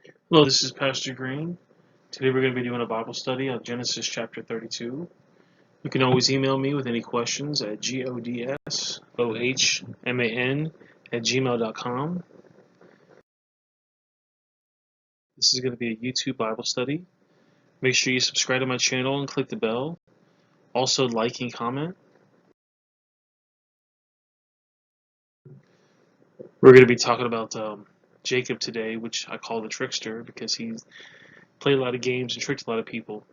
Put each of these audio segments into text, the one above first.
Hello, this is Pastor Green. Today we're going to be doing a Bible study on Genesis chapter 32. You can always email me with any questions at godsohman@gmail.com. This is going to be a YouTube Bible study. Make sure you subscribe to my channel and click the bell. Also like and comment. We're going to be talking about Jacob today, which I call the trickster because he's played a lot of games and tricked a lot of people.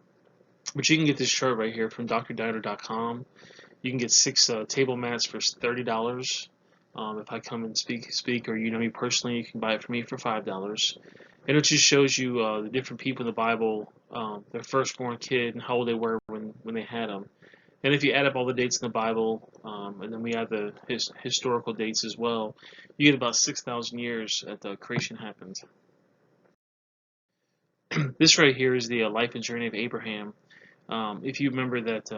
But you can get this chart right here from drdiner.com. You can get 6 table mats for $30. If I come and speak, or you know me personally, you can buy it for me for $5. And it just shows you the different people in the Bible, their firstborn kid, and how old they were when they had them. And if you add up all the dates in the Bible, and then we add the historical dates as well, you get about 6,000 years that the creation happened. This right here is the life and journey of Abraham. If you remember that.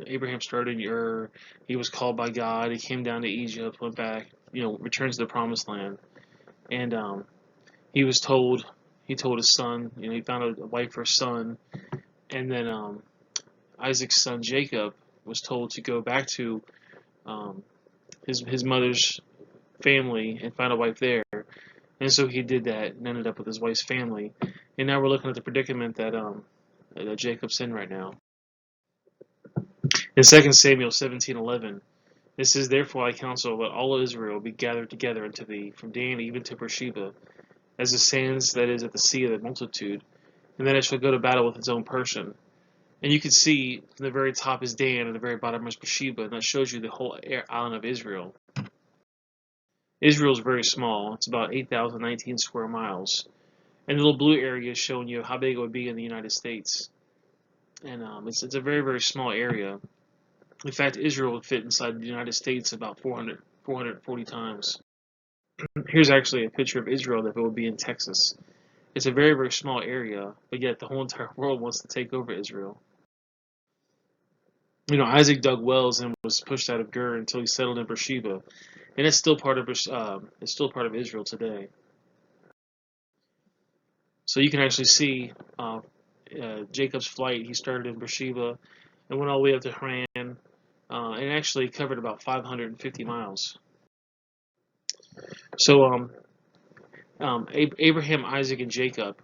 Abraham started in Ur. He was called by God. He came down to Egypt, went back, returns to the promised land. And he was told, he told his son, he found a wife for his son. And then Isaac's son Jacob was told to go back to his mother's family and find a wife there. And so he did that and ended up with his wife's family. And now we're looking at the predicament that Jacob's in right now. In 2 Samuel 17:11, it says, "Therefore I counsel that all of Israel be gathered together unto thee, from Dan even to Beersheba, as the sands that is at the sea of the multitude, and that it shall go to battle with its own person." And you can see from the very top is Dan, and the very bottom is Beersheba, and that shows you the whole island of Israel. Israel is very small. It's about 8,019 square miles. And the little blue area is showing you how big it would be in the United States. And it's a very, very small area. In fact, Israel would fit inside the United States about 440 times. Here's actually a picture of Israel that would be in Texas. It's a very, very small area, but yet the whole entire world wants to take over Israel. Isaac dug wells and was pushed out of Gur until he settled in Beersheba, and it's still part of Israel today. So you can actually see Jacob's flight. He started in Beersheba and went all the way up to Haran, and actually covered about 550 miles. So Abraham, Isaac, and Jacob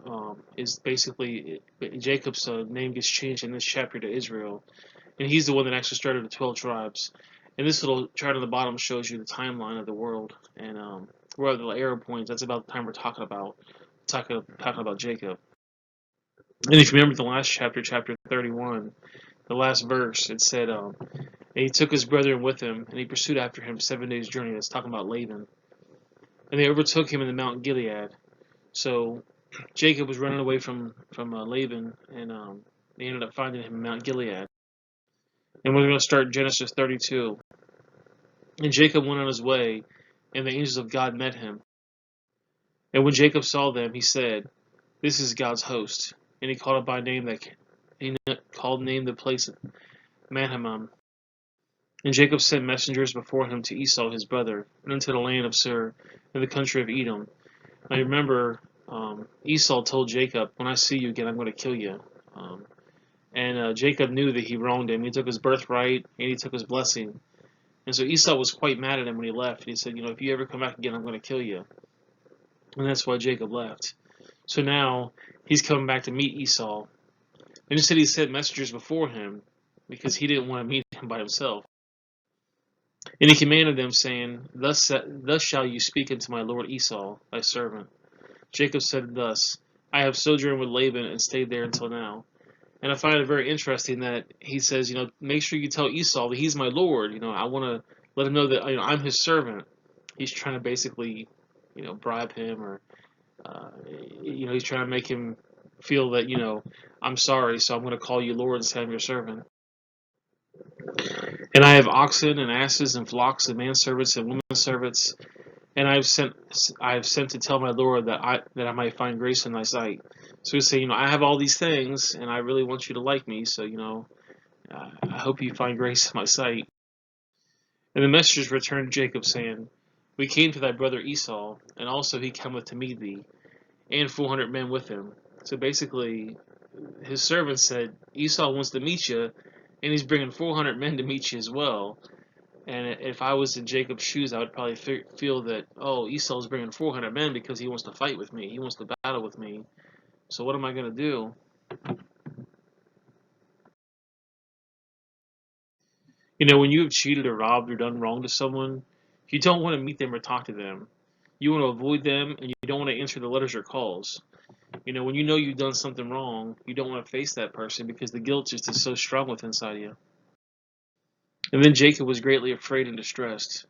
is basically Jacob's name gets changed in this chapter to Israel, and he's the one that actually started the 12 tribes. And this little chart on the bottom shows you the timeline of the world, and where the arrow points. That's about the time we're talking about Jacob. And if you remember the last chapter, chapter 31, the last verse, it said, "And he took his brethren with him, and he pursued after him 7 days' journey." That's talking about Laban. And they overtook him in the Mount Gilead. So Jacob was running away from Laban, and they ended up finding him in Mount Gilead. And we're going to start Genesis 32. And Jacob went on his way, and the angels of God met him. And when Jacob saw them, he said, "This is God's host." And he called it by name the place Mahanaim. And Jacob sent messengers before him to Esau his brother, and into the land of Seir, in the country of Edom. I remember Esau told Jacob, "When I see you again, I'm going to kill you." And Jacob knew that he wronged him. He took his birthright, and he took his blessing. And so Esau was quite mad at him when he left. And he said, "If you ever come back again, I'm going to kill you." And that's why Jacob left. So now he's coming back to meet Esau. And instead he sent messengers before him because he didn't want to meet him by himself. And he commanded them, saying, Thus shall you speak unto my lord Esau, thy servant. Jacob said thus, I have sojourned with Laban and stayed there until now. And I find it very interesting that he says, make sure you tell Esau that he's my lord. I want to let him know that I'm his servant. He's trying to basically, bribe him, or he's trying to make him feel that, I'm sorry, so I'm going to call you Lord instead of your servant. And I have oxen and asses and flocks and manservants and womenservants, and I have sent to tell my Lord that I might find grace in thy sight. So he's saying, I have all these things, and I really want you to like me, so, I hope you find grace in my sight. And the messengers returned to Jacob, saying, We came to thy brother Esau, and also he cometh to meet thee, and 400 men with him. So basically, his servant said, Esau wants to meet you, and he's bringing 400 men to meet you as well. And if I was in Jacob's shoes, I would probably feel that, oh, Esau's bringing 400 men because he wants to fight with me. He wants to battle with me. So what am I going to do? When you have cheated or robbed or done wrong to someone, you don't want to meet them or talk to them. You want to avoid them, and you don't want to answer the letters or calls. When you know you've done something wrong, you don't want to face that person because the guilt just is so strong within inside you. And then Jacob was greatly afraid and distressed.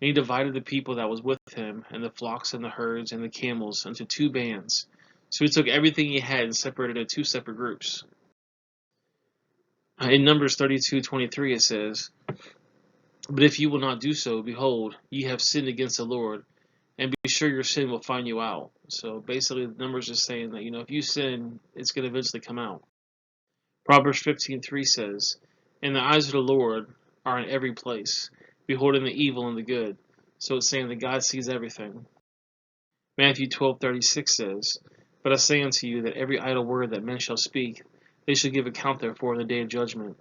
And he divided the people that was with him, and the flocks and the herds and the camels, into two bands. So he took everything he had and separated it into two separate groups. In Numbers 32:23 it says, But if you will not do so, behold, ye have sinned against the Lord, and be sure your sin will find you out. So basically, the Numbers is saying that, if you sin, it's going to eventually come out. Proverbs 15:3 says, And the eyes of the Lord are in every place, beholding the evil and the good. So it's saying that God sees everything. Matthew 12:36 says, But I say unto you that every idle word that men shall speak, they shall give account therefor in the day of judgment.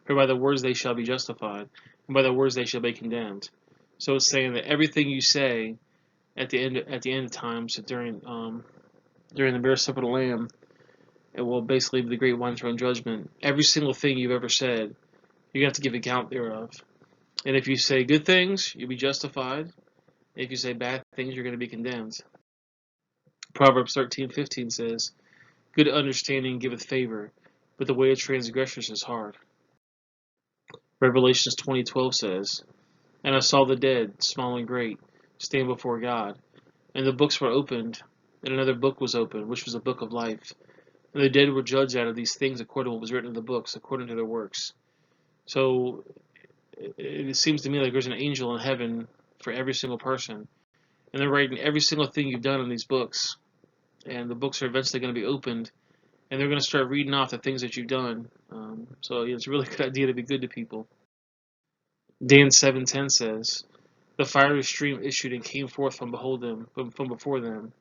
For by the words they shall be justified, and by the words they shall be condemned. So it's saying that everything you say at the end of times during the marriage supper of the Lamb, it will basically be the great white throne judgment. Every single thing you've ever said, you're going to have to give account thereof. And if you say good things, you'll be justified. If you say bad things, you're going to be condemned. Proverbs 13:15 says, Good understanding giveth favor, but the way of transgressors is hard. Revelations 20:12 says, And I saw the dead, small and great, stand before God. And the books were opened, and another book was opened, which was the book of life. And the dead were judged out of these things according to what was written in the books, according to their works. So it seems to me like there's an angel in heaven for every single person. And they're writing every single thing you've done in these books. And the books are eventually going to be opened, and they're going to start reading off the things that you've done. So it's a really good idea to be good to people. Dan 7:10 says, The fiery stream issued and came forth from before them.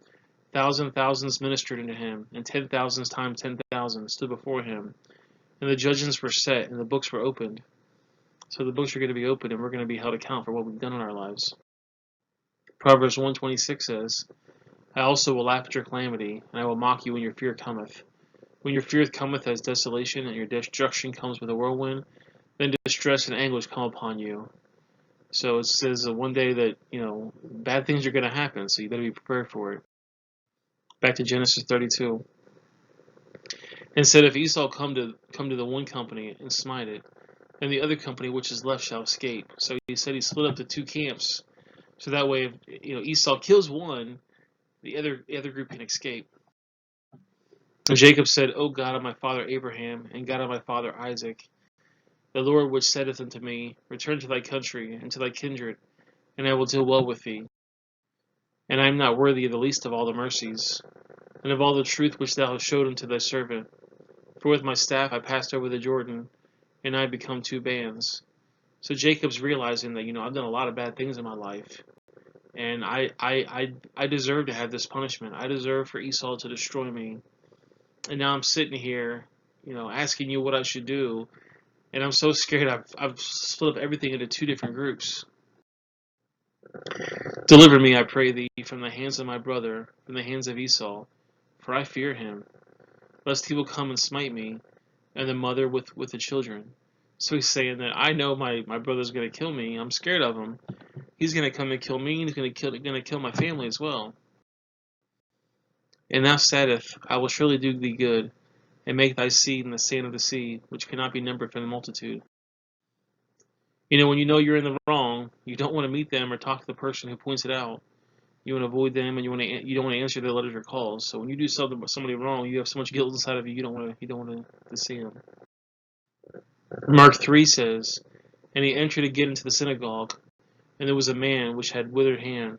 Thousands ministered unto him, and 10,000 times 10,000 stood before him. And the judgments were set, and the books were opened. So the books are going to be opened, and we're going to be held account for what we've done in our lives. Proverbs 1:26 says, I also will laugh at your calamity, and I will mock you when your fear cometh. When your fear cometh as desolation, and your destruction comes with a whirlwind, then distress and anguish come upon you. So it says one day that, bad things are going to happen, so you better be prepared for it. Back to Genesis 32. And said, If Esau come to the one company and smite it, and the other company which is left shall escape. So he said he split up the two camps, so that way, if Esau kills one, the other group can escape. And Jacob said, O God of my father Abraham, and God of my father Isaac, the Lord which saideth unto me, Return to thy country and to thy kindred, and I will deal well with thee. And I am not worthy of the least of all the mercies, and of all the truth which thou hast showed unto thy servant. For with my staff I passed over the Jordan, and I become two bands. So Jacob's realizing that, I've done a lot of bad things in my life, and I deserve to have this punishment. I deserve for Esau to destroy me. And now I'm sitting here, asking you what I should do, and I'm so scared I've split up everything into two different groups. Deliver me, I pray thee, from the hands of my brother, from the hands of Esau, for I fear him, lest he will come and smite me, and the mother with the children. So he's saying that I know my brother's going to kill me. I'm scared of him. He's going to come and kill me, and he's going to kill my family as well. And thou saidst, I will surely do thee good, and make thy seed in the sand of the sea, which cannot be numbered for the multitude. When you know you're in the wrong, you don't want to meet them or talk to the person who points it out. You want to avoid them, and you don't want to answer their letters or calls. So when you do somebody wrong, you have so much guilt inside of you. You don't want to see them. Mark 3 says, And he entered again into the synagogue, and there was a man which had withered hand.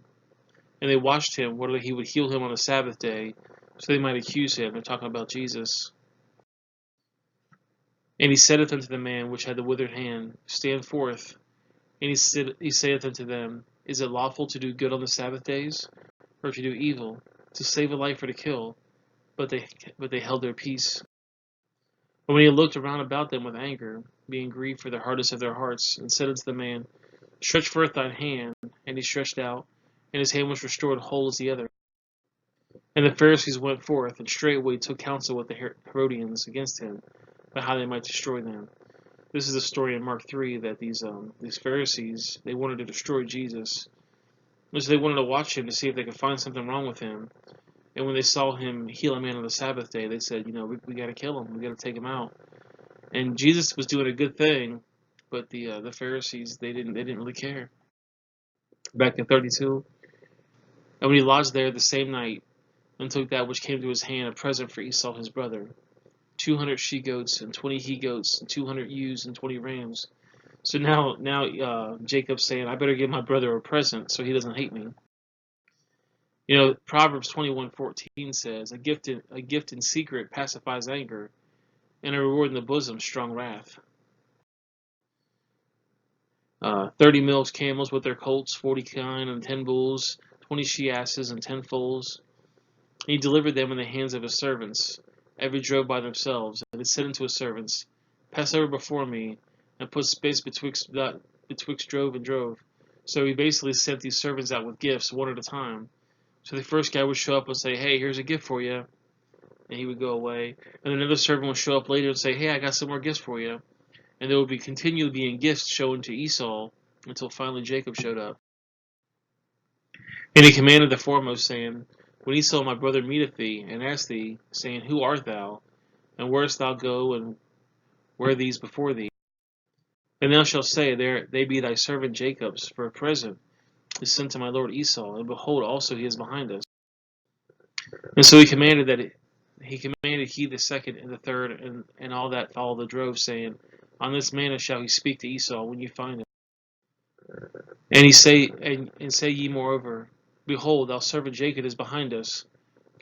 And they watched him, whether he would heal him on the Sabbath day, so they might accuse him. They're talking about Jesus. And he saith unto the man which had the withered hand, Stand forth. And he saith unto them, Is it lawful to do good on the Sabbath days, or to do evil, to save a life or to kill? But they held their peace. But when he looked around about them with anger, being grieved for the hardness of their hearts, and said unto the man, Stretch forth thine hand. And he stretched out, and his hand was restored whole as the other. And the Pharisees went forth, and straightway took counsel with the Herodians against him, about how they might destroy them. This is the story in Mark 3 that these Pharisees, they wanted to destroy Jesus. And so they wanted to watch him to see if they could find something wrong with him. And when they saw him heal a man on the Sabbath day, they said, we got to kill him. We got to take him out. And Jesus was doing a good thing, but the Pharisees, they didn't really care. Back in 32, and when he lodged there the same night, and took that which came to his hand, a present for Esau his brother, 200 she-goats, and 20 he-goats, and 200 ewes, and 20 rams. So now Jacob's saying, I better give my brother a present so he doesn't hate me. Proverbs 21:14 says, a gift in secret pacifies anger, and a reward in the bosom strong wrath. 30 milch camels with their colts, 40 kine and 10 bulls, 20 she-asses and 10 foals. And he delivered them in the hands of his servants. Every drove by themselves, and he said unto his servants, Pass over before me, and put space betwixt drove and drove. So he basically sent these servants out with gifts, one at a time. So the first guy would show up and say, Hey, here's a gift for you. And he would go away. And then another servant would show up later and say, Hey, I got some more gifts for you. And there would be continually being gifts shown to Esau until finally Jacob showed up. And he commanded the foremost, saying, When Esau my brother meeteth thee, and asked thee, saying, Who art thou? And where'st thou go, and where these before thee? And thou shalt say, They be thy servant Jacob's, for a present is sent to my lord Esau, and behold, also he is behind us. And so he commanded he the second and the third, and all that follow the drove, saying, On this manner shall he speak to Esau when you find him. And say ye moreover, Behold, thou servant Jacob is behind us.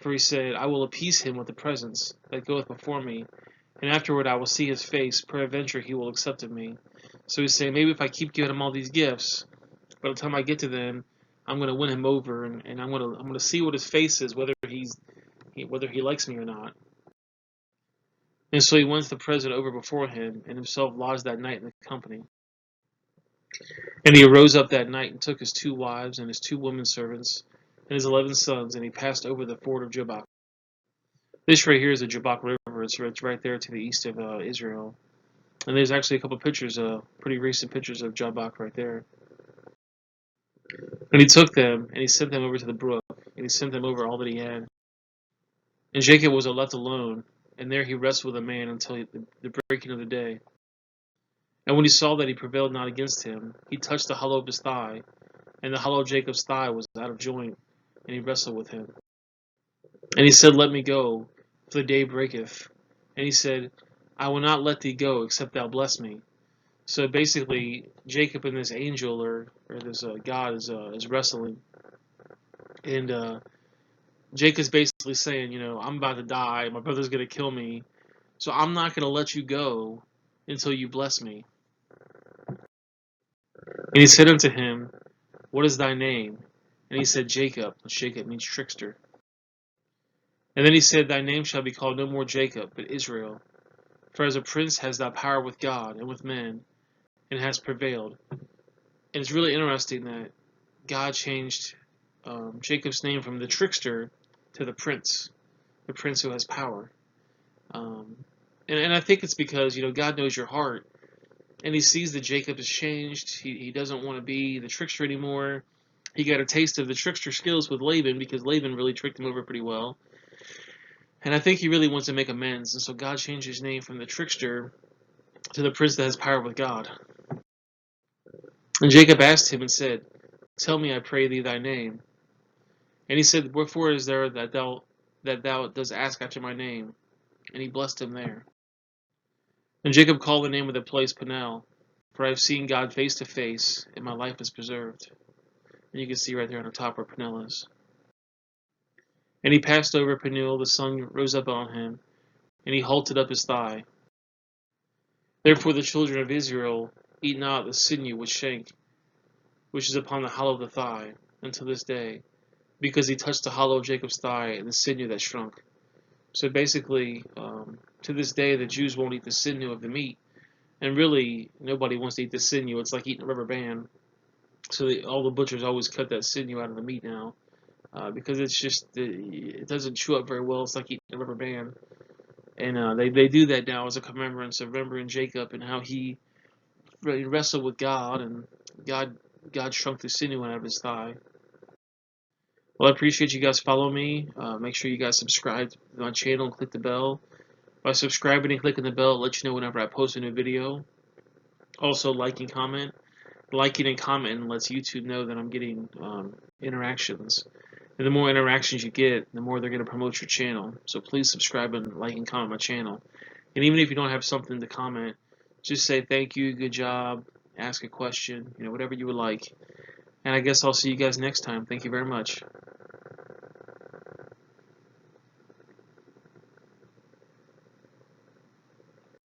For he said, I will appease him with the presence that goeth before me, and afterward I will see his face, peradventure he will accept of me. So he's saying, maybe if I keep giving him all these gifts, by the time I get to them, I'm going to win him over, and I'm going to see what his face is, whether he likes me or not. And so he wins the present over before him, and himself lodged that night in the company. And he arose up that night and took his 2 wives and his 2 women servants and his 11 sons, and he passed over the ford of Jabbok. This right here is the Jabbok River. It's right there to the east of Israel. And there's actually a couple pictures, pretty recent pictures of Jabbok right there. And he took them, and he sent them over to the brook, and he sent them over all that he had. And Jacob was left alone, and there he wrestled with a man until the breaking of the day. And when he saw that he prevailed not against him, he touched the hollow of his thigh, and the hollow of Jacob's thigh was out of joint, and he wrestled with him. And he said, Let me go, for the day breaketh. And he said, I will not let thee go, except thou bless me. So basically, Jacob and this angel, or this God, is wrestling. And Jacob's basically saying, I'm about to die, my brother's going to kill me, so I'm not going to let you go until you bless me. And he said unto him, What is thy name? And he said, Jacob. And Jacob means trickster. And then he said, Thy name shall be called no more Jacob, but Israel. For as a prince hast thou power with God and with men, and hast prevailed. And it's really interesting that God changed Jacob's name from the trickster to the prince who has power. And I think it's because, God knows your heart. And he sees that Jacob has changed. He doesn't want to be the trickster anymore. He got a taste of the trickster skills with Laban, because Laban really tricked him over pretty well. And I think he really wants to make amends. And so God changed his name from the trickster to the prince that has power with God. And Jacob asked him and said, Tell me, I pray thee, thy name. And he said, Wherefore is there that thou dost ask after my name? And he blessed him there. And Jacob called the name of the place Peniel, for I have seen God face to face, and my life is preserved. And you can see right there on the top where Peniel is. And he passed over Peniel, the sun rose up on him, and he halted up his thigh. Therefore the children of Israel eat not the sinew with shank, which is upon the hollow of the thigh, until this day, because he touched the hollow of Jacob's thigh and the sinew that shrunk. So basically, to this day, the Jews won't eat the sinew of the meat, and really, nobody wants to eat the sinew. It's like eating a rubber band. So all the butchers always cut that sinew out of the meat now, because it's just it doesn't chew up very well. It's like eating a rubber band, and they do that now as a remembrance of remembering Jacob and how he wrestled with God, and God God shrunk the sinew out of his thigh. Well, I appreciate you guys following me. Make sure you guys subscribe to my channel and click the bell. By subscribing and clicking the bell, it'll let you know whenever I post a new video. Also, like and comment. Liking and commenting lets YouTube know that I'm getting interactions. And the more interactions you get, the more they're going to promote your channel. So please subscribe and like and comment my channel. And even if you don't have something to comment, just say thank you, good job, ask a question, whatever you would like. And I guess I'll see you guys next time. Thank you very much.